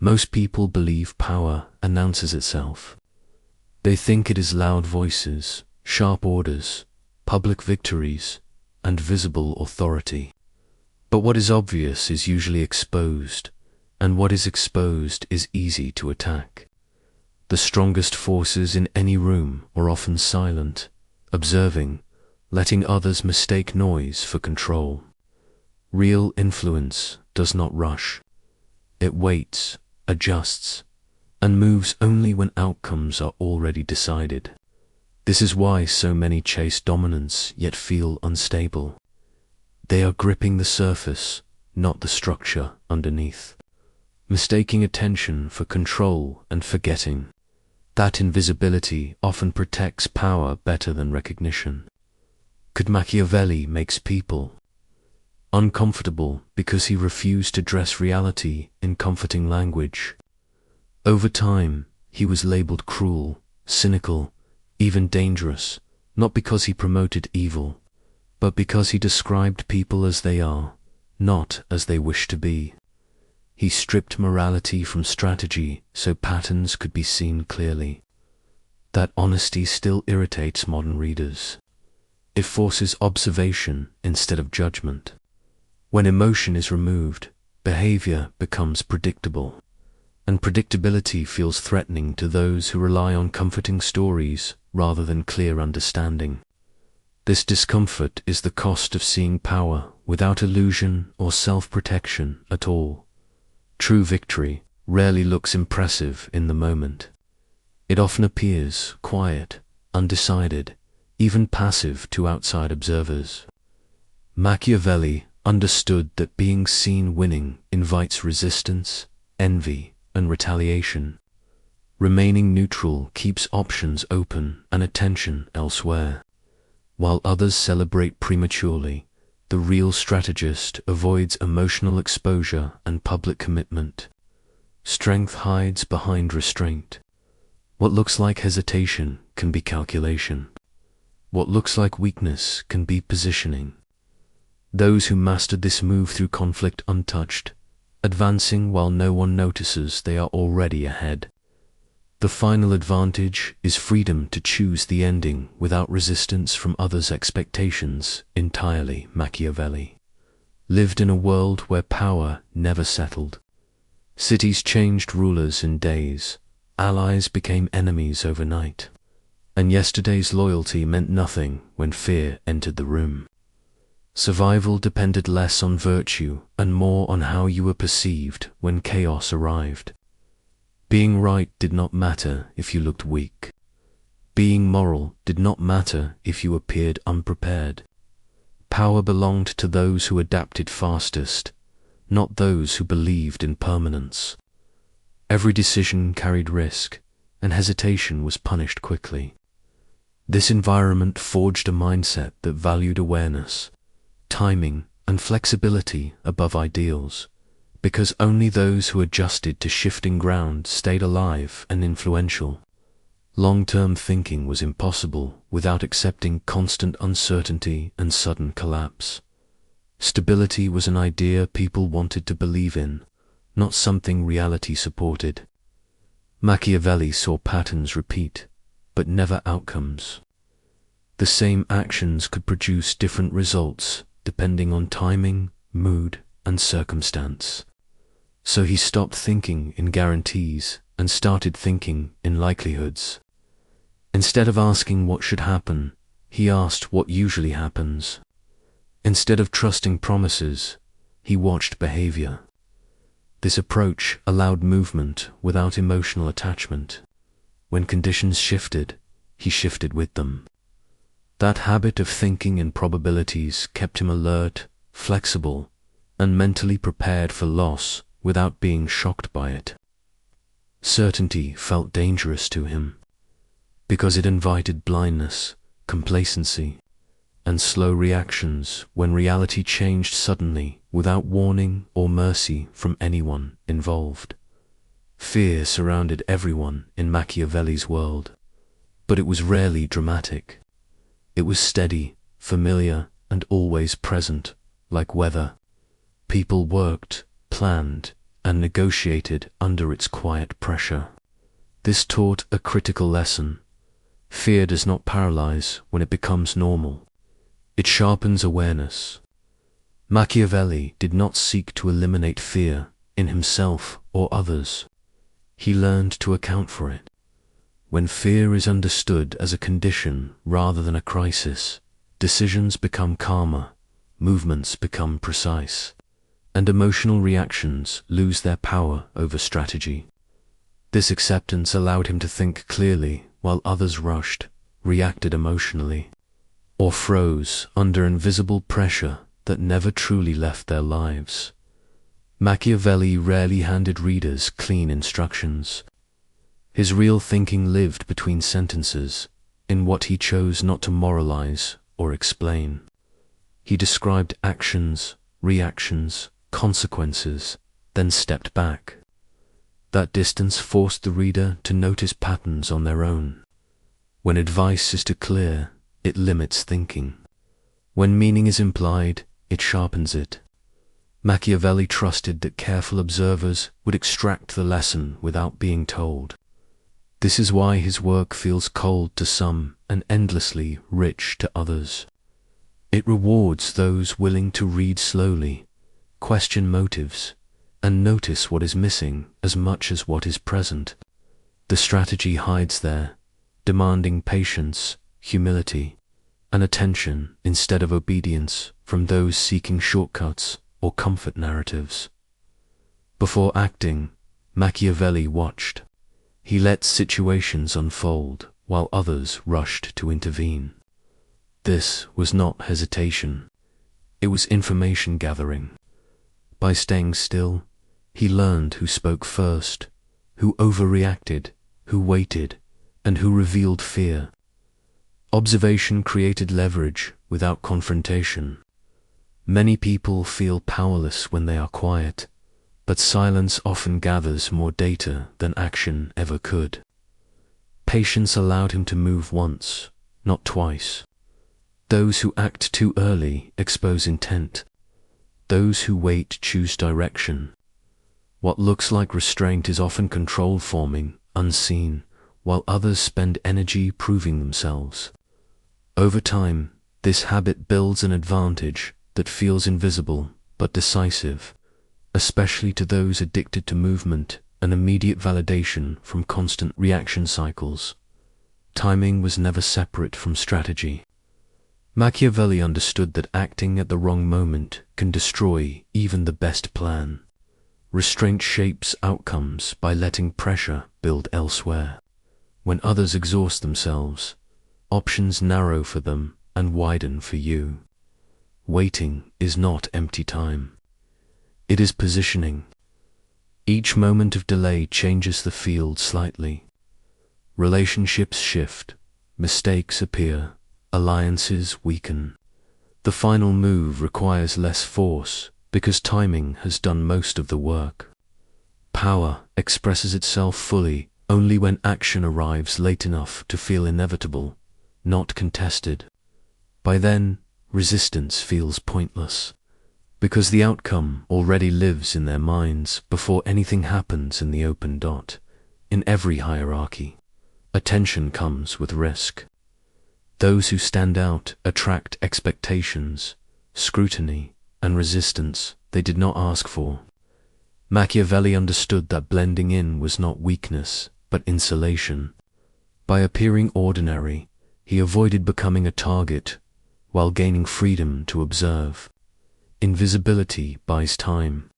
Most people believe power announces itself. They think it is loud voices, sharp orders, public victories, and visible authority. But what is obvious is usually exposed, and what is exposed is easy to attack. The strongest forces in any room are often silent, observing, letting others mistake noise for control. Real influence does not rush. It waits, adjusts, and moves only when outcomes are already decided. This is why so many chase dominance yet feel unstable. They are gripping the surface, not the structure underneath, mistaking attention for control and forgetting that invisibility often protects power better than recognition. Could Machiavelli makes people uncomfortable because he refused to dress reality in comforting language. Over time, he was labeled cruel, cynical, even dangerous, not because he promoted evil, but because he described people as they are, not as they wish to be. He stripped morality from strategy so patterns could be seen clearly. That honesty still irritates modern readers. It forces observation instead of judgment. When emotion is removed, behavior becomes predictable, and predictability feels threatening to those who rely on comforting stories rather than clear understanding. This discomfort is the cost of seeing power without illusion or self-protection at all. True victory rarely looks impressive in the moment. It often appears quiet, undecided, even passive to outside observers. Machiavelli understood that being seen winning invites resistance, envy, and retaliation. Remaining neutral keeps options open and attention elsewhere. While others celebrate prematurely, the real strategist avoids emotional exposure and public commitment. Strength hides behind restraint. What looks like hesitation can be calculation. What looks like weakness can be positioning. Those who mastered this move through conflict untouched, advancing while no one notices they are already ahead. The final advantage is freedom to choose the ending without resistance from others' expectations. Entirely Machiavelli lived in a world where power never settled. Cities changed rulers in days, allies became enemies overnight, and yesterday's loyalty meant nothing when fear entered the room. Survival depended less on virtue and more on how you were perceived when chaos arrived. Being right did not matter if you looked weak. Being moral did not matter if you appeared unprepared. Power belonged to those who adapted fastest, not those who believed in permanence. Every decision carried risk, and hesitation was punished quickly. This environment forged a mindset that valued awareness, timing, and flexibility above ideals, because only those who adjusted to shifting ground stayed alive and influential. Long-term thinking was impossible without accepting constant uncertainty and sudden collapse. Stability was an idea people wanted to believe in, not something reality supported. Machiavelli saw patterns repeat, but never outcomes. The same actions could produce different results depending on timing, mood, and circumstance. So he stopped thinking in guarantees and started thinking in likelihoods. Instead of asking what should happen, he asked what usually happens. Instead of trusting promises, he watched behavior. This approach allowed movement without emotional attachment. When conditions shifted, he shifted with them. That habit of thinking in probabilities kept him alert, flexible, and mentally prepared for loss without being shocked by it. Certainty felt dangerous to him, because it invited blindness, complacency, and slow reactions when reality changed suddenly without warning or mercy from anyone involved. Fear surrounded everyone in Machiavelli's world, but it was rarely dramatic. It was steady, familiar, and always present, like weather. People worked, planned, and negotiated under its quiet pressure. This taught a critical lesson. Fear does not paralyze when it becomes normal. It sharpens awareness. Machiavelli did not seek to eliminate fear in himself or others. He learned to account for it. When fear is understood as a condition rather than a crisis, decisions become calmer, movements become precise, and emotional reactions lose their power over strategy. This acceptance allowed him to think clearly while others rushed, reacted emotionally, or froze under invisible pressure that never truly left their lives. Machiavelli rarely handed readers clean instructions. His real thinking lived between sentences, in what he chose not to moralize or explain. He described actions, reactions, consequences, then stepped back. That distance forced the reader to notice patterns on their own. When advice is too clear, it limits thinking. When meaning is implied, it sharpens it. Machiavelli trusted that careful observers would extract the lesson without being told. This is why his work feels cold to some and endlessly rich to others. It rewards those willing to read slowly, question motives, and notice what is missing as much as what is present. The strategy hides there, demanding patience, humility, and attention instead of obedience from those seeking shortcuts or comfort narratives. Before acting, Machiavelli watched. He let situations unfold while others rushed to intervene. This was not hesitation. It was information gathering. By staying still, he learned who spoke first, who overreacted, who waited, and who revealed fear. Observation created leverage without confrontation. Many people feel powerless when they are quiet, but silence often gathers more data than action ever could. Patience allowed him to move once, not twice. Those who act too early expose intent. Those who wait choose direction. What looks like restraint is often control forming, unseen, while others spend energy proving themselves. Over time, this habit builds an advantage that feels invisible but decisive, especially to those addicted to movement and immediate validation from constant reaction cycles. Timing was never separate from strategy. Machiavelli understood that acting at the wrong moment can destroy even the best plan. Restraint shapes outcomes by letting pressure build elsewhere. When others exhaust themselves, options narrow for them and widen for you. Waiting is not empty time. It is positioning. Each moment of delay changes the field slightly. Relationships shift, mistakes appear, alliances weaken. The final move requires less force because timing has done most of the work. Power expresses itself fully only when action arrives late enough to feel inevitable, not contested. By then, resistance feels pointless, because the outcome already lives in their minds before anything happens in the open dot. In every hierarchy, attention comes with risk. Those who stand out attract expectations, scrutiny, and resistance they did not ask for. Machiavelli understood that blending in was not weakness, but insulation. By appearing ordinary, he avoided becoming a target, while gaining freedom to observe. Invisibility buys time.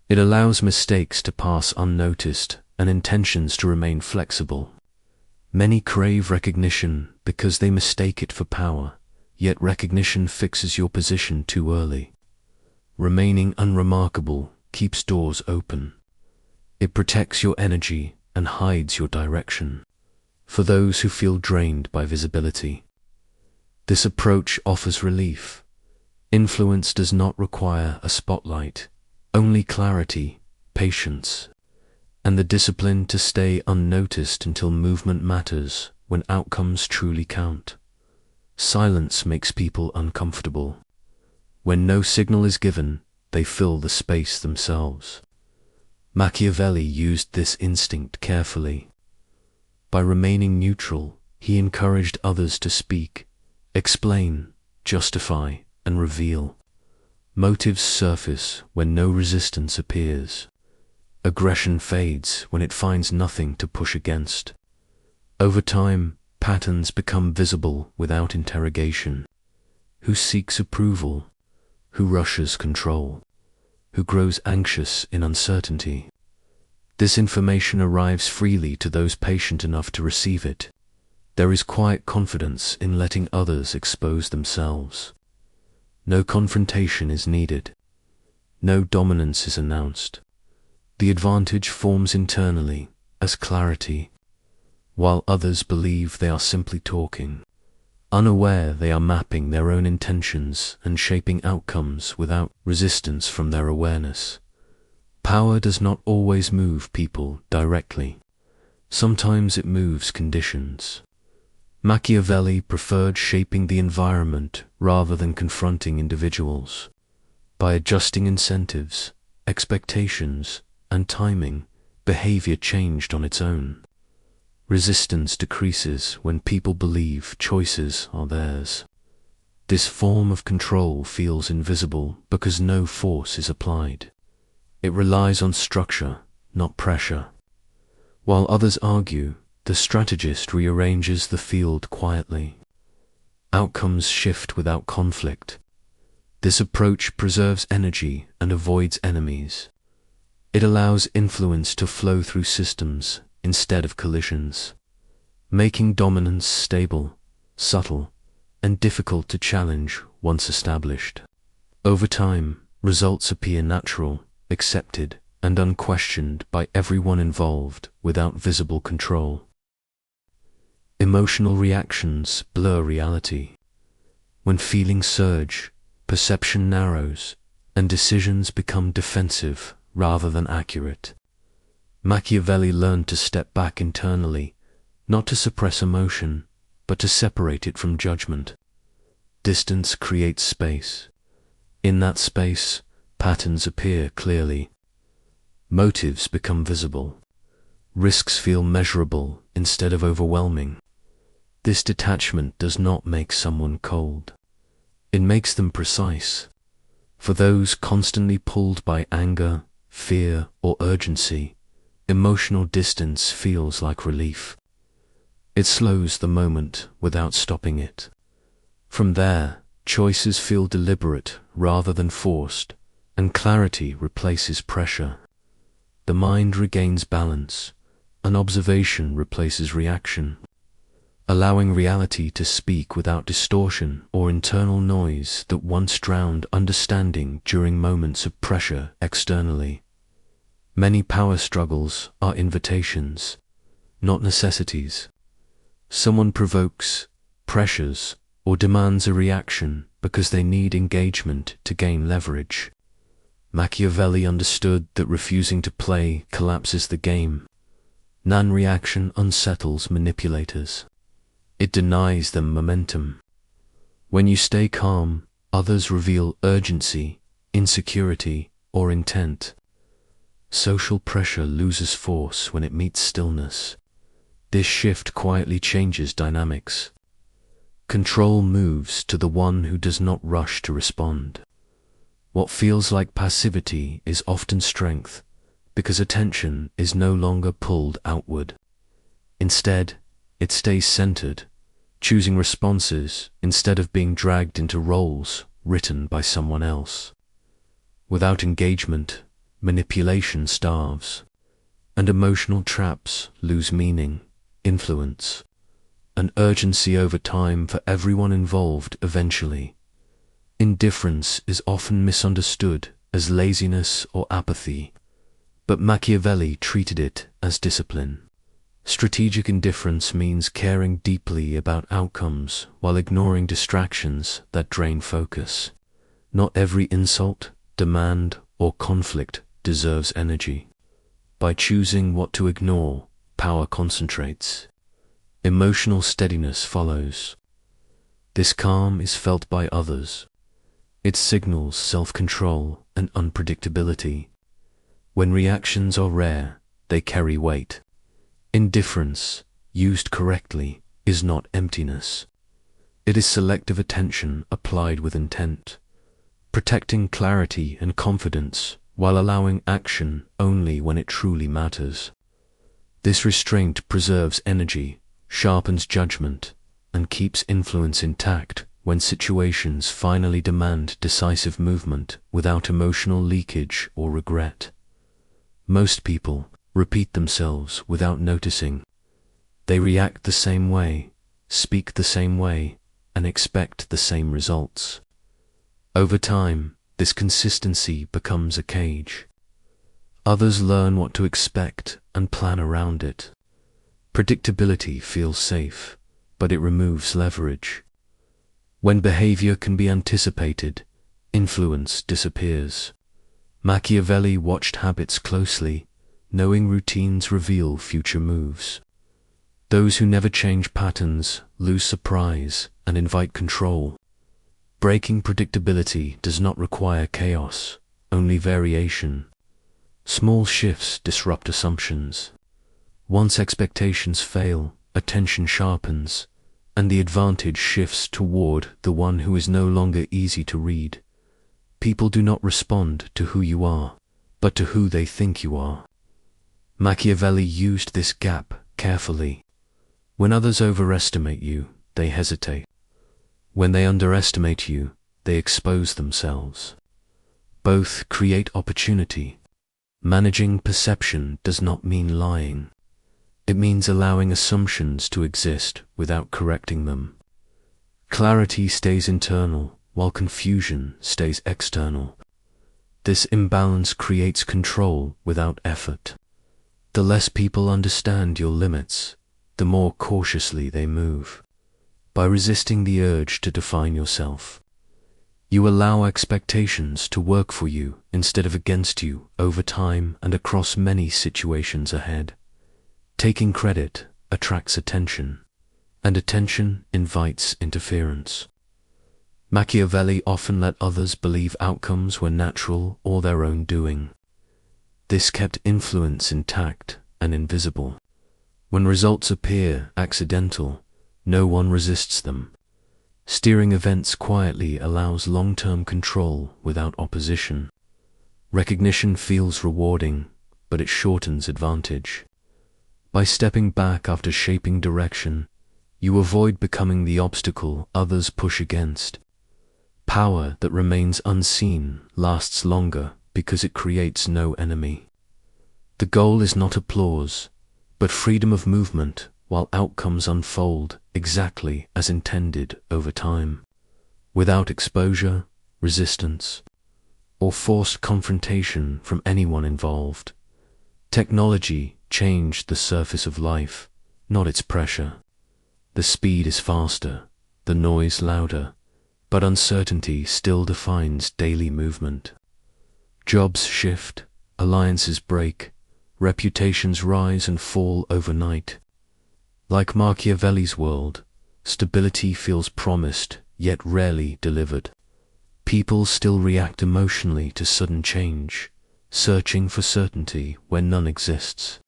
It allows mistakes to pass unnoticed and intentions to remain flexible. Many crave recognition because they mistake it for power, yet recognition fixes your position too early. Remaining unremarkable keeps doors open. It protects your energy and hides your direction. For those who feel drained by visibility, this approach offers relief. Influence does not require a spotlight, only clarity, patience, and the discipline to stay unnoticed until movement matters when outcomes truly count. Silence makes people uncomfortable. When no signal is given, they fill the space themselves. Machiavelli used this instinct carefully. By remaining neutral, he encouraged others to speak, explain, justify, and reveal. Motives surface when no resistance appears. Aggression fades when it finds nothing to push against. Over time, patterns become visible without interrogation. Who seeks approval? Who rushes control? Who grows anxious in uncertainty? This information arrives freely to those patient enough to receive it. There is quiet confidence in letting others expose themselves. No confrontation is needed. No dominance is announced. The advantage forms internally as clarity, while others believe they are simply talking. Unaware, they are mapping their own intentions and shaping outcomes without resistance from their awareness. Power does not always move people directly. Sometimes it moves conditions. Machiavelli preferred shaping the environment rather than confronting individuals. By adjusting incentives, expectations, and timing, behavior changed on its own. Resistance decreases when people believe choices are theirs. This form of control feels invisible because no force is applied. It relies on structure, not pressure. While others argue, the strategist rearranges the field quietly. Outcomes shift without conflict. This approach preserves energy and avoids enemies. It allows influence to flow through systems instead of collisions, making dominance stable, subtle, and difficult to challenge once established. Over time, results appear natural, accepted, and unquestioned by everyone involved without visible control. Emotional reactions blur reality. When feelings surge, perception narrows, and decisions become defensive rather than accurate. Machiavelli learned to step back internally, not to suppress emotion, but to separate it from judgment. Distance creates space. In that space, patterns appear clearly. Motives become visible. Risks feel measurable instead of overwhelming. This detachment does not make someone cold. It makes them precise. For those constantly pulled by anger, fear, or urgency, emotional distance feels like relief. It slows the moment without stopping it. From there, choices feel deliberate rather than forced, and clarity replaces pressure. The mind regains balance, and observation replaces reaction, allowing reality to speak without distortion or internal noise that once drowned understanding during moments of pressure externally. Many power struggles are invitations, not necessities. Someone provokes, pressures, or demands a reaction because they need engagement to gain leverage. Machiavelli understood that refusing to play collapses the game. Non-reaction unsettles manipulators. It denies them momentum. When you stay calm, others reveal urgency, insecurity, or intent. Social pressure loses force when it meets stillness. This shift quietly changes dynamics. Control moves to the one who does not rush to respond. What feels like passivity is often strength, because attention is no longer pulled outward. Instead, it stays centered, choosing responses instead of being dragged into roles written by someone else. Without engagement, manipulation starves, and emotional traps lose meaning, influence, and urgency over time for everyone involved eventually. Indifference is often misunderstood as laziness or apathy, but Machiavelli treated it as discipline. Strategic indifference means caring deeply about outcomes while ignoring distractions that drain focus. Not every insult, demand, or conflict deserves energy. By choosing what to ignore, power concentrates. Emotional steadiness follows. This calm is felt by others. It signals self-control and unpredictability. When reactions are rare, they carry weight. Indifference, used correctly, is not emptiness. It is selective attention applied with intent, protecting clarity and confidence while allowing action only when it truly matters. This restraint preserves energy, sharpens judgment, and keeps influence intact when situations finally demand decisive movement without emotional leakage or regret. Most people repeat themselves without noticing. They react the same way, speak the same way, and expect the same results. Over time, this consistency becomes a cage. Others learn what to expect and plan around it. Predictability feels safe, but it removes leverage. When behavior can be anticipated, influence disappears. Machiavelli watched habits closely, knowing routines reveal future moves. Those who never change patterns lose surprise and invite control. Breaking predictability does not require chaos, only variation. Small shifts disrupt assumptions. Once expectations fail, attention sharpens, and the advantage shifts toward the one who is no longer easy to read. People do not respond to who you are, but to who they think you are. Machiavelli used this gap carefully. When others overestimate you, they hesitate. When they underestimate you, they expose themselves. Both create opportunity. Managing perception does not mean lying. It means allowing assumptions to exist without correcting them. Clarity stays internal, while confusion stays external. This imbalance creates control without effort. The less people understand your limits, the more cautiously they move. By resisting the urge to define yourself, you allow expectations to work for you instead of against you over time and across many situations ahead. Taking credit attracts attention, and attention invites interference. Machiavelli often let others believe outcomes were natural or their own doing. This kept influence intact and invisible. When results appear accidental, no one resists them. Steering events quietly allows long-term control without opposition. Recognition feels rewarding, but it shortens advantage. By stepping back after shaping direction, you avoid becoming the obstacle others push against. Power that remains unseen lasts longer because it creates no enemy. The goal is not applause, but freedom of movement while outcomes unfold exactly as intended over time, without exposure, resistance, or forced confrontation from anyone involved. Technology changed the surface of life, not its pressure. The speed is faster, the noise louder, but uncertainty still defines daily movement. Jobs shift, alliances break, reputations rise and fall overnight. Like Machiavelli's world, stability feels promised yet rarely delivered. People still react emotionally to sudden change, searching for certainty where none exists.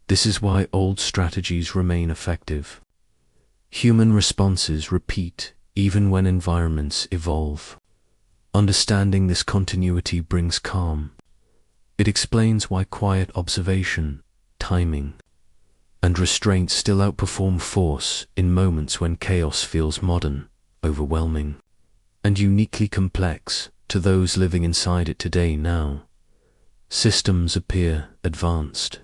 This is why old strategies remain effective. Human responses repeat even when environments evolve. Understanding this continuity brings calm. It explains why quiet observation, timing, and restraint still outperform force in moments when chaos feels modern, overwhelming, and uniquely complex to those living inside it today now. Systems appear advanced,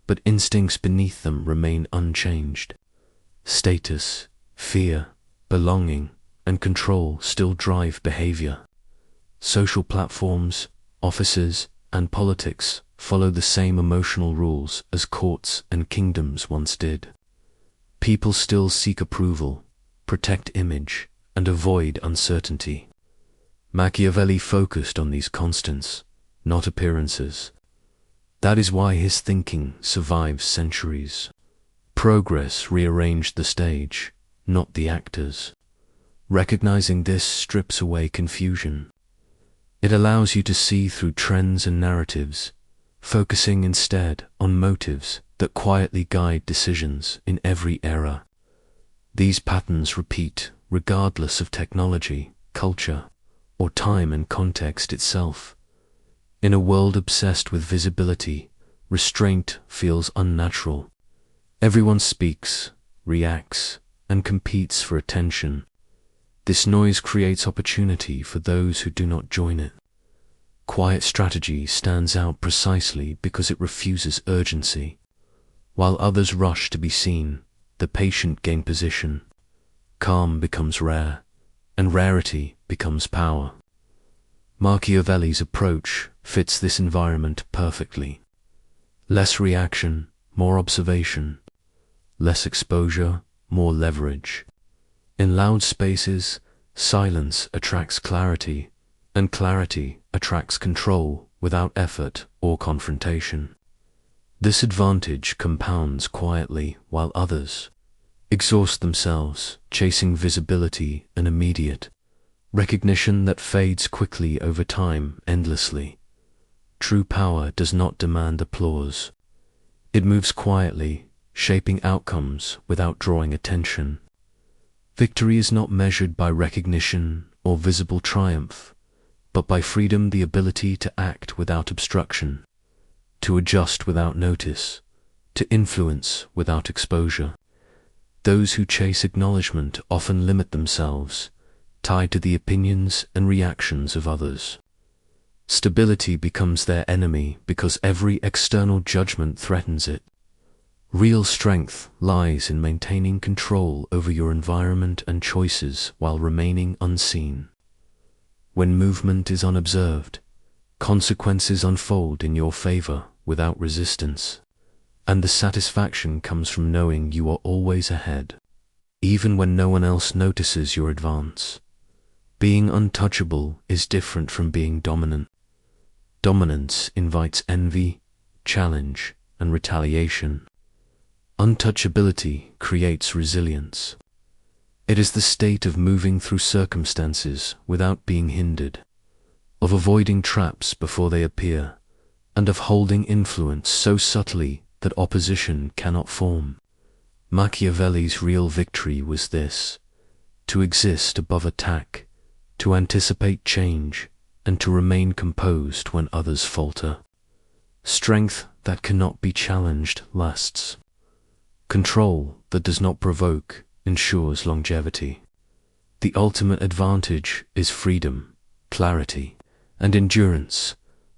but instincts beneath them remain unchanged. Status, fear, belonging, and control still drive behavior. Social platforms, offices, and politics follow the same emotional rules as courts and kingdoms once did. People still seek approval, protect image, and avoid uncertainty. Machiavelli focused on these constants, not appearances. That is why his thinking survives centuries. Progress rearranged the stage, not the actors. Recognizing this strips away confusion. It allows you to see through trends and narratives, focusing instead on motives that quietly guide decisions in every era. These patterns repeat regardless of technology, culture, or time and context itself. In a world obsessed with visibility, restraint feels unnatural. Everyone speaks, reacts, and competes for attention. This noise creates opportunity for those who do not join it. Quiet strategy stands out precisely because it refuses urgency. While others rush to be seen, the patient gain position. Calm becomes rare, and rarity becomes power. Machiavelli's approach fits this environment perfectly. Less reaction, more observation. Less exposure, more leverage. In loud spaces, silence attracts clarity, and clarity attracts control without effort or confrontation. This advantage compounds quietly while others exhaust themselves, chasing visibility and immediate recognition that fades quickly over time, endlessly. True power does not demand applause. It moves quietly, shaping outcomes without drawing attention. Victory is not measured by recognition or visible triumph, but by freedom, the ability to act without obstruction, to adjust without notice, to influence without exposure. Those who chase acknowledgement often limit themselves, tied to the opinions and reactions of others. Stability becomes their enemy because every external judgment threatens it. Real strength lies in maintaining control over your environment and choices while remaining unseen. When movement is unobserved, consequences unfold in your favor without resistance, and the satisfaction comes from knowing you are always ahead, even when no one else notices your advance. Being untouchable is different from being dominant. Dominance invites envy, challenge, and retaliation. Untouchability creates resilience. It is the state of moving through circumstances without being hindered, of avoiding traps before they appear, and of holding influence so subtly that opposition cannot form. Machiavelli's real victory was this: to exist above attack, to anticipate change, and to remain composed when others falter. Strength that cannot be challenged lasts. Control that does not provoke ensures longevity. The ultimate advantage is freedom, clarity, and endurance,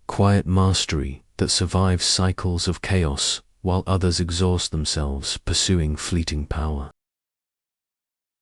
quiet mastery that survives cycles of chaos while others exhaust themselves pursuing fleeting power.